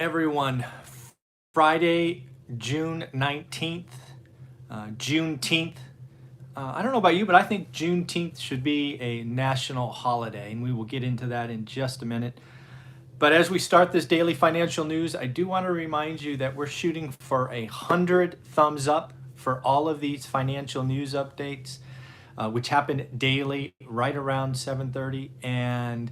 everyone. Friday, June 19th, Juneteenth. I don't know about you, but I think Juneteenth should be a national holiday, and we will get into that in just a minute. But as we start this daily financial news, I do want to remind you that we're shooting for 100 thumbs up for all of these financial news updates, which happen daily right around 7:30. And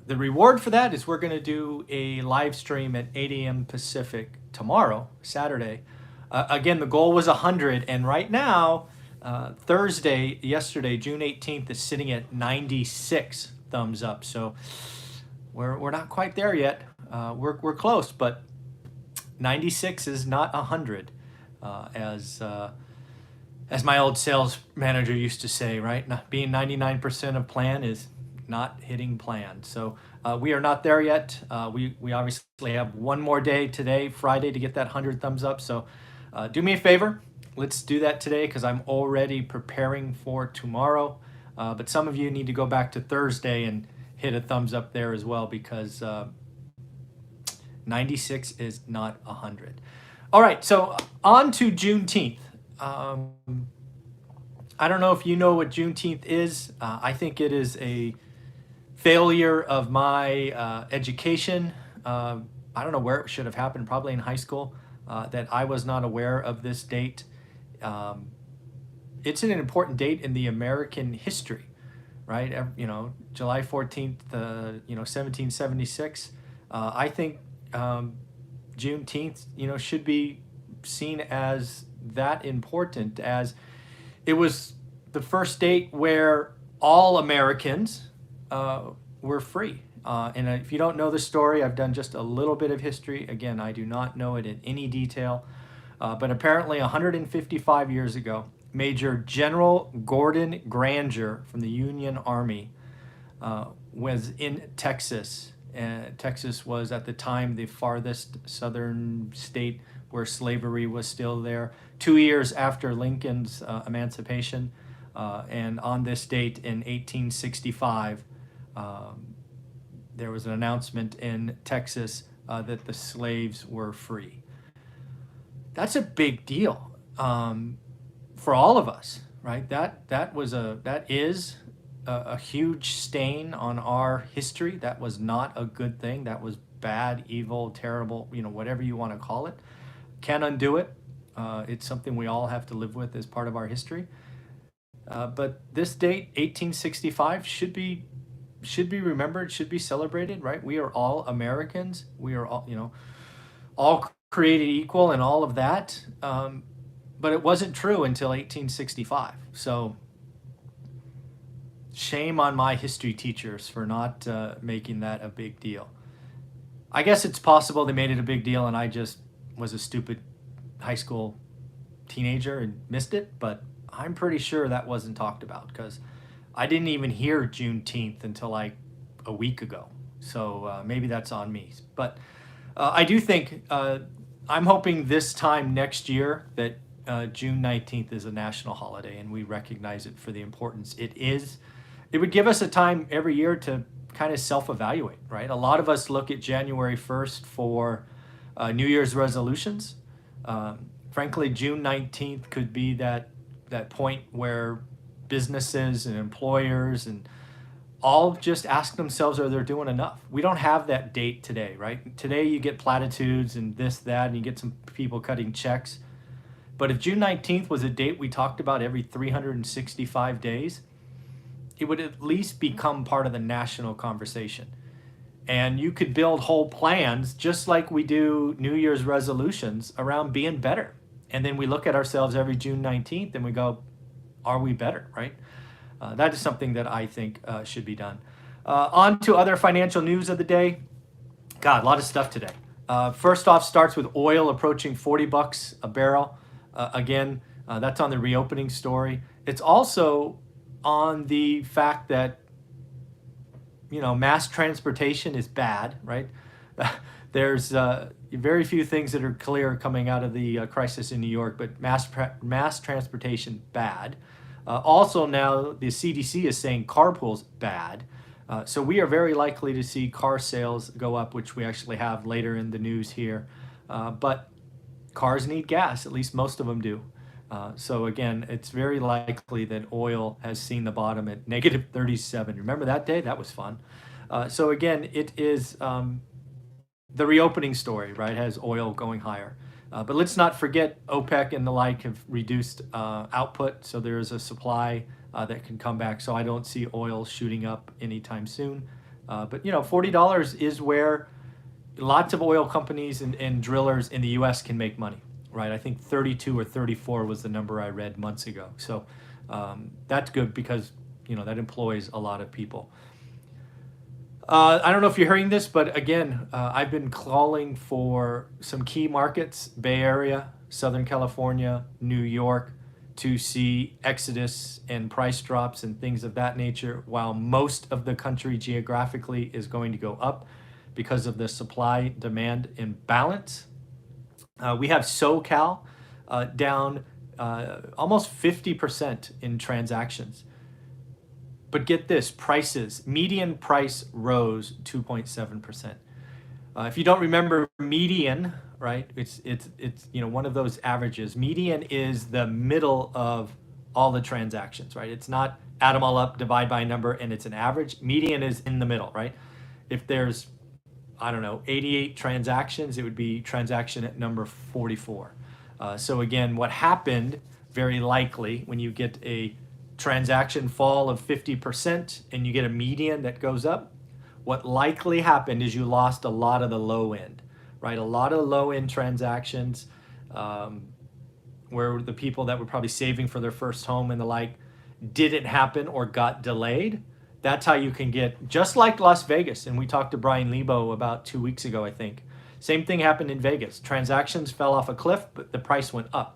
the reward for that is we're going to do a live stream at 8 a.m. Pacific tomorrow, Saturday. Again, the goal was 100, and right now, yesterday, June 18th, is sitting at 96 thumbs up. So we're not quite there yet. We're close, but 96 is not 100, as my old sales manager used to say, right? Being 99% of plan is not hitting plan. So we are not there yet. We obviously have one more day today, Friday, to get that 100 thumbs up. So do me a favor. Let's do that today because I'm already preparing for tomorrow. But some of you need to go back to Thursday and hit a thumbs up there as well because 96 is not 100. All right, so on to Juneteenth. I don't know if you know what Juneteenth is. I think it is a failure of my education. I don't know where it should have happened, probably in high school, that I was not aware of this date. It's an important date in the American history, right? July 14th, 1776. I think Juneteenth, should be seen as that important, as it was the first date where all Americans were free. And if you don't know the story, I've done just a little bit of history. Again, I do not know it in any detail. But apparently 155 years ago, Major General Gordon Granger from the Union Army was in Texas. Texas was at the time the farthest southern state where slavery was still there. 2 years after Lincoln's emancipation, and on this date in 1865, there was an announcement in Texas that the slaves were free. That's a big deal for all of us, right? That is a huge stain on our history. That was not a good thing. That was bad, evil, terrible, whatever you want to call it. Can't undo it. It's something we all have to live with as part of our history. But this date, 1865, should be remembered, should be celebrated, right? We are all Americans. We are all created equal and all of that. But it wasn't true until 1865. So shame on my history teachers for not making that a big deal. I guess it's possible they made it a big deal and I just was a stupid high school teenager and missed it, but I'm pretty sure that wasn't talked about because I didn't even hear Juneteenth until like a week ago. So maybe that's on me. But I do think, I'm hoping this time next year that June 19th is a national holiday and we recognize it for the importance it is. It would give us a time every year to kind of self-evaluate, right? A lot of us look at January 1st for New Year's resolutions. Frankly, June 19th could be that point where businesses and employers and all just ask themselves, are they doing enough? We don't have that date today, right? Today you get platitudes and this, that, and you get some people cutting checks. But if June 19th was a date we talked about every 365 days, it would at least become part of the national conversation. And you could build whole plans, just like we do New Year's resolutions, around being better. And then we look at ourselves every June 19th and we go, are we better, right? That is something that I think should be done. On to other financial news of the day. God, a lot of stuff today. First off, starts with oil approaching $40 a barrel. Again, that's on the reopening story. It's also on the fact that, mass transportation is bad, right? There's very few things that are clear coming out of the crisis in New York, but mass transportation bad. Also now the CDC is saying carpool's bad. So we are very likely to see car sales go up, which we actually have later in the news here. But cars need gas, at least most of them do. So again, it's very likely that oil has seen the bottom at negative 37. Remember that day? That was fun. So again, it is the reopening story, right? Has oil going higher. But let's not forget OPEC and the like have reduced output, so there is a supply that can come back. So I don't see oil shooting up anytime soon. But you know, $40 is where lots of oil companies and drillers in the U.S. can make money, right? I think 32 or 34 was the number I read months ago. So that's good because you know that employs a lot of people. I don't know if you're hearing this, but again, I've been calling for some key markets, Bay Area, Southern California, New York, to see exodus and price drops and things of that nature, while most of the country geographically is going to go up because of the supply-demand imbalance. We have SoCal down almost 50% in transactions. But get this, prices, median price rose 2.7%. If you don't remember median, right, it's you know one of those averages. Median is the middle of all the transactions, right? It's not add them all up, divide by a number, and it's an average. Median is in the middle, right? If there's, I don't know, 88 transactions, it would be transaction at number 44. So again, what happened very likely when you get a transaction fall of 50% and you get a median that goes up, what likely happened is you lost a lot of the low end, right? A lot of low end transactions where the people that were probably saving for their first home and the like didn't happen or got delayed. That's how you can get, just like Las Vegas. And we talked to Brian Lebo about 2 weeks ago, I think. Same thing happened in Vegas. Transactions fell off a cliff, but the price went up.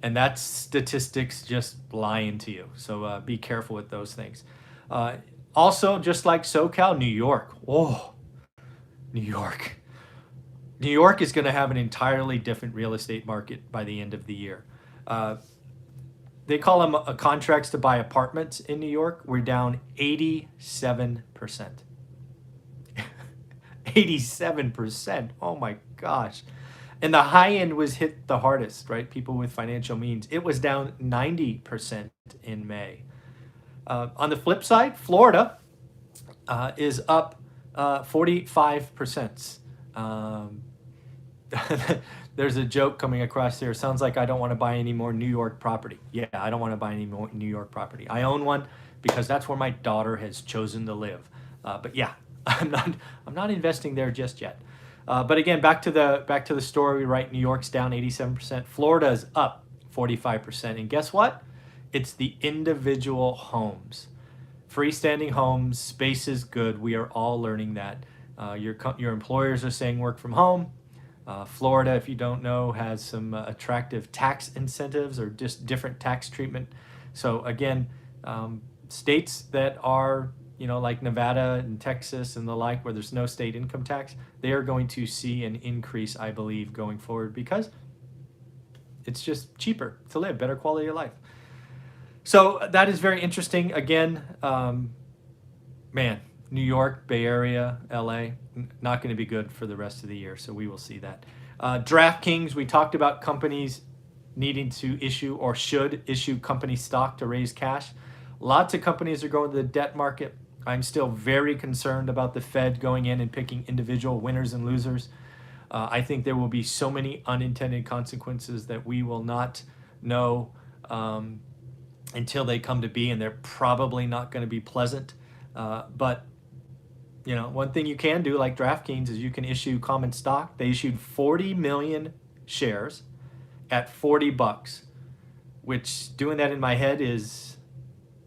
And that's statistics just lying to you. So be careful with those things. Also, just like SoCal, New York. Oh, New York. New York is going to have an entirely different real estate market by the end of the year. They call them contracts to buy apartments in New York. We're down 87%. 87%. Oh my gosh. And the high end was hit the hardest, right? People with financial means. It was down 90% in May. On the flip side, Florida is up 45%. There's a joke coming across here. Sounds like I don't want to buy any more New York property. Yeah, I don't want to buy any more New York property. I own one because that's where my daughter has chosen to live. But yeah, I'm not investing there just yet. But again, back to the story, right? New York's down 87%. Florida is up 45%. And guess what? It's the individual homes. Freestanding homes, space is good. We are all learning that. Your employers are saying work from home. Florida, if you don't know, has some attractive tax incentives or just different tax treatment. So again, states that are, you know, like Nevada and Texas and the like, where there's no state income tax, they are going to see an increase, I believe, going forward because it's just cheaper to live, better quality of life. So that is very interesting. Again, man, New York, Bay Area, LA, not going to be good for the rest of the year. So we will see that. DraftKings, we talked about companies needing to issue or should issue company stock to raise cash. Lots of companies are going to the debt market. I'm still very concerned about the Fed going in and picking individual winners and losers. I think there will be so many unintended consequences that we will not know until they come to be, and they're probably not going to be pleasant. But you know, one thing you can do, like DraftKings, is you can issue common stock. They issued 40 million shares at $40, which, doing that in my head, is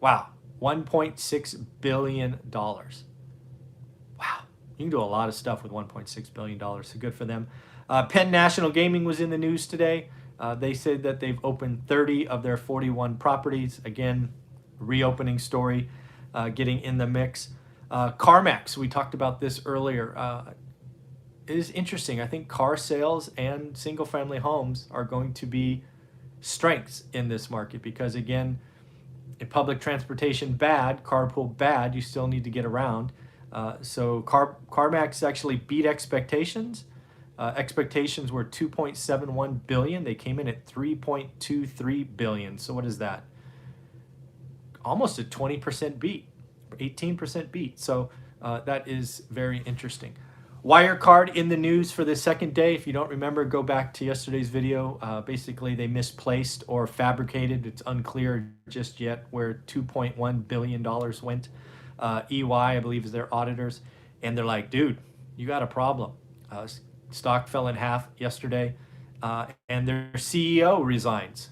wow, $1.6 billion. Wow, you can do a lot of stuff with $1.6 billion, so good for them. Penn National Gaming was in the news today. They said that they've opened 30 of their 41 properties. Again, reopening story, getting in the mix. CarMax, we talked about this earlier. It is interesting. I think car sales and single-family homes are going to be strengths in this market because, again, In public transportation, bad. Carpool, bad. You still need to get around. So CarMax actually beat expectations. Expectations were 2.71 billion. They came in at 3.23 billion. So what is that? Almost a 20% beat, 18% beat. So that is very interesting. Wirecard in the news for the second day. If you don't remember, go back to yesterday's video. Basically, they misplaced or fabricated. It's unclear just yet where $2.1 billion went. EY, I believe, is their auditors. And they're like, dude, you got a problem. Stock fell in half yesterday. And their CEO resigns.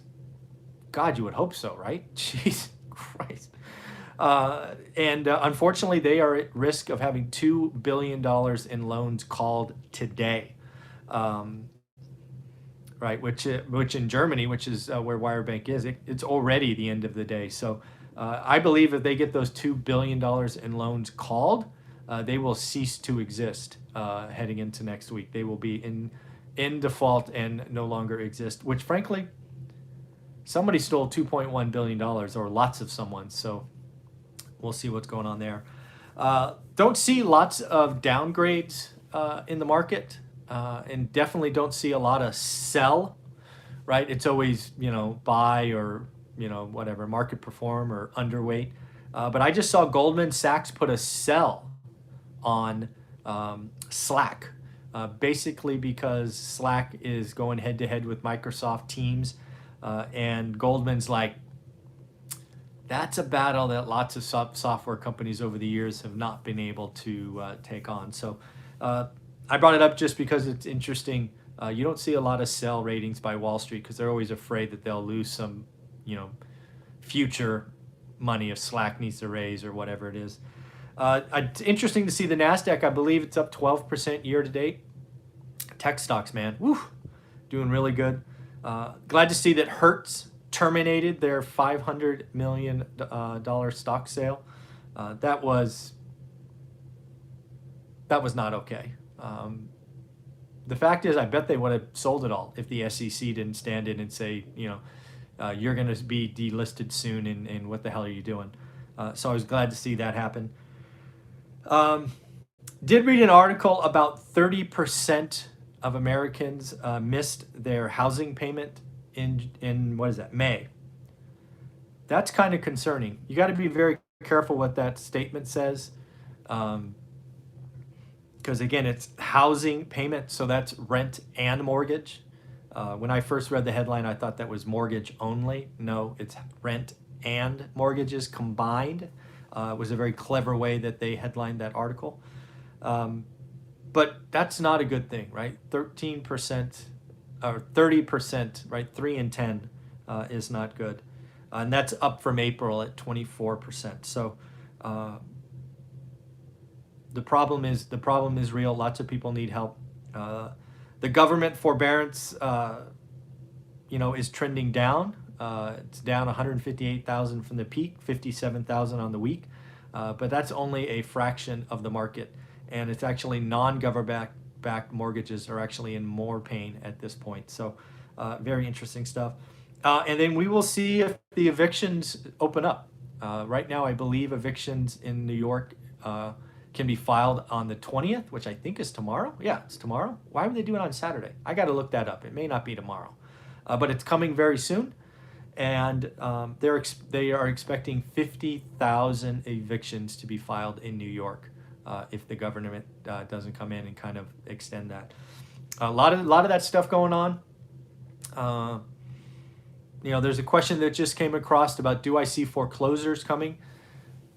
God, you would hope so, right? Jeez Christ. And unfortunately, they are at risk of having $2 billion in loans called today. Right, which in Germany, which is where Wirebank is, it's already the end of the day. So I believe if they get those $2 billion in loans called, they will cease to exist heading into next week. They will be in default and no longer exist, which frankly, somebody stole $2.1 billion, or lots of someone. So we'll see what's going on there. Don't see lots of downgrades in the market, and definitely don't see a lot of sell, right? It's always, buy or, whatever, market perform or underweight. But I just saw Goldman Sachs put a sell on Slack, basically because Slack is going head to head with Microsoft Teams. And Goldman's like, that's a battle that lots of software companies over the years have not been able to take on. So I brought it up just because it's interesting. You don't see a lot of sell ratings by Wall Street because they're always afraid that they'll lose some, future money if Slack needs to raise or whatever it is. It's interesting to see the NASDAQ. I believe it's up 12% year to date. Tech stocks, man, woo, doing really good. Glad to see that Hertz terminated their $500 million stock sale. That was not okay. The fact is, I bet they would have sold it all if the SEC didn't stand in and say, you're going to be delisted soon, and what the hell are you doing? So I was glad to see that happen. Did read an article about 30% of Americans missed their housing payment in what is that, May. That's kind of concerning. You got to be very careful what that statement says, because again, it's housing payment, so that's rent and mortgage. When I first read the headline, I thought that was mortgage only. No, it's rent and mortgages combined. It was a very clever way that they headlined that article. But that's not a good thing, right? 13% or 30%, right? 3 in 10 is not good. And that's up from April at 24%. So the problem is real. Lots of people need help. The government forbearance, is trending down. It's down 158,000 from the peak, 57,000 on the week. But that's only a fraction of the market. And it's actually non-government-backed mortgages are actually in more pain at this point. So very interesting stuff. And then we will see if the evictions open up. Right now, I believe evictions in New York can be filed on the 20th, which I think is tomorrow. Yeah, it's tomorrow. Why would they do it on Saturday? I got to look that up. It may not be tomorrow. But it's coming very soon. And they are expecting 50,000 evictions to be filed in New York. If the government doesn't come in and kind of extend that. A lot of that stuff going on. There's a question that just came across about, do I see foreclosures coming?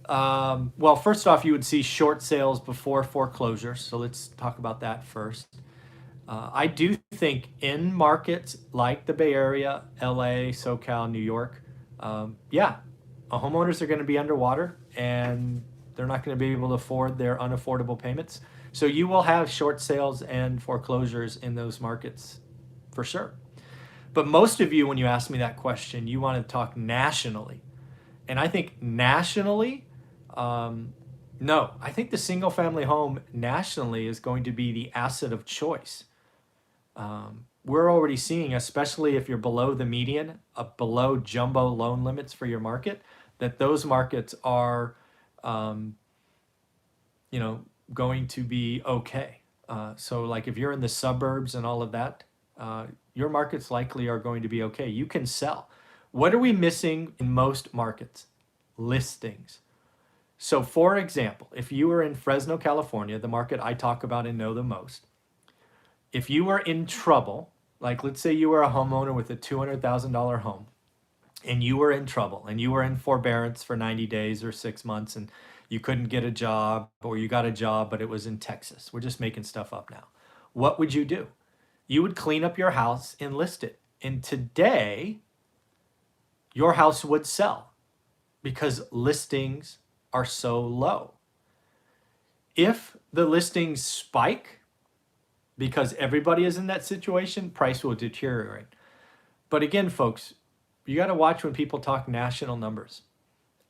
Well, first off, you would see short sales before foreclosures. So let's talk about that first. I do think in markets like the Bay Area, LA, SoCal, New York, homeowners are going to be underwater and they're not going to be able to afford their unaffordable payments. So you will have short sales and foreclosures in those markets for sure. But most of you, when you ask me that question, you want to talk nationally. And I think nationally, no. I think the single family home nationally is going to be the asset of choice. We're already seeing, especially if you're below the median, below jumbo loan limits for your market, that those markets are, you know, going to be okay. So like if you're in the suburbs and all of that, your markets likely are going to be okay. You can sell. What are we missing in most markets? Listings. So for example, if you were in Fresno, California, the market I talk about and know the most, if you were in trouble, like let's say you were a homeowner with a $200,000 home, and you were in trouble and you were in forbearance for 90 days or 6 months, and you couldn't get a job, or you got a job but it was in Texas. We're just making stuff up now. What would you do? You would clean up your house and list it. And today, your house would sell because listings are so low. If the listings spike because everybody is in that situation, price will deteriorate. But again, folks, you got to watch when people talk national numbers.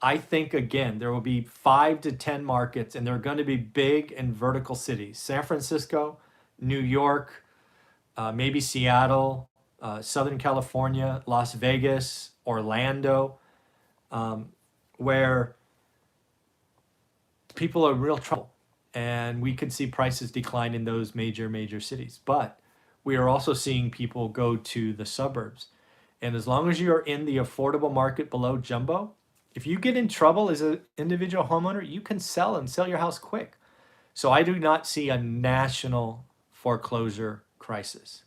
I think, again, there will be 5 to 10 markets, and they're going to be big and vertical cities. San Francisco, New York, maybe Seattle, Southern California, Las Vegas, Orlando, where people are in real trouble. And we could see prices decline in those major cities. But we are also seeing people go to the suburbs. And as long as you're in the affordable market below jumbo, if you get in trouble as an individual homeowner, you can sell and sell your house quick. So I do not see a national foreclosure crisis.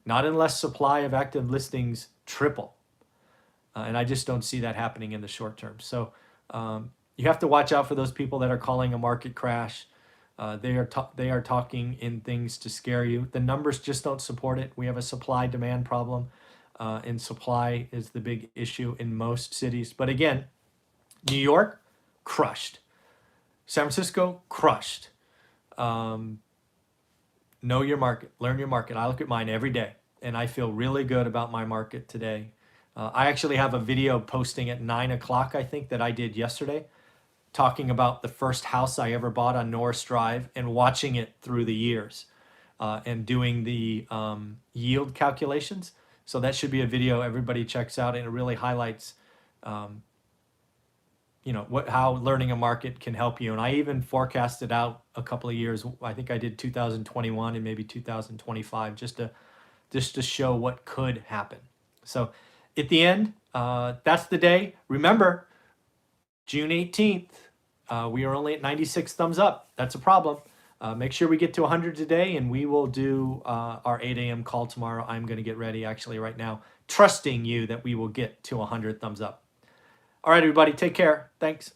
Not unless supply of active listings triple. And I just don't see that happening in the short term. So you have to watch out for those people that are calling a market crash. They are talking in things to scare you. The numbers just don't support it. We have a supply-demand problem, and supply is the big issue in most cities. But again, New York, crushed. San Francisco, crushed. Know your market. Learn your market. I look at mine every day, and I feel really good about my market today. I actually have a video posting at 9 o'clock, I think, that I did yesterday, talking about the first house I ever bought on Norris Drive and watching it through the years and doing the yield calculations. So that should be a video everybody checks out, and it really highlights how learning a market can help you. And I even forecasted out a couple of years. I think I did 2021 and maybe 2025 just to show what could happen. So at the end, that's the day. Remember, June 18th, we are only at 96 thumbs up. That's a problem. Make sure we get to 100 today, and we will do our 8 a.m. call tomorrow. I'm going to get ready actually right now, trusting you that we will get to 100 thumbs up. All right, everybody, take care. Thanks.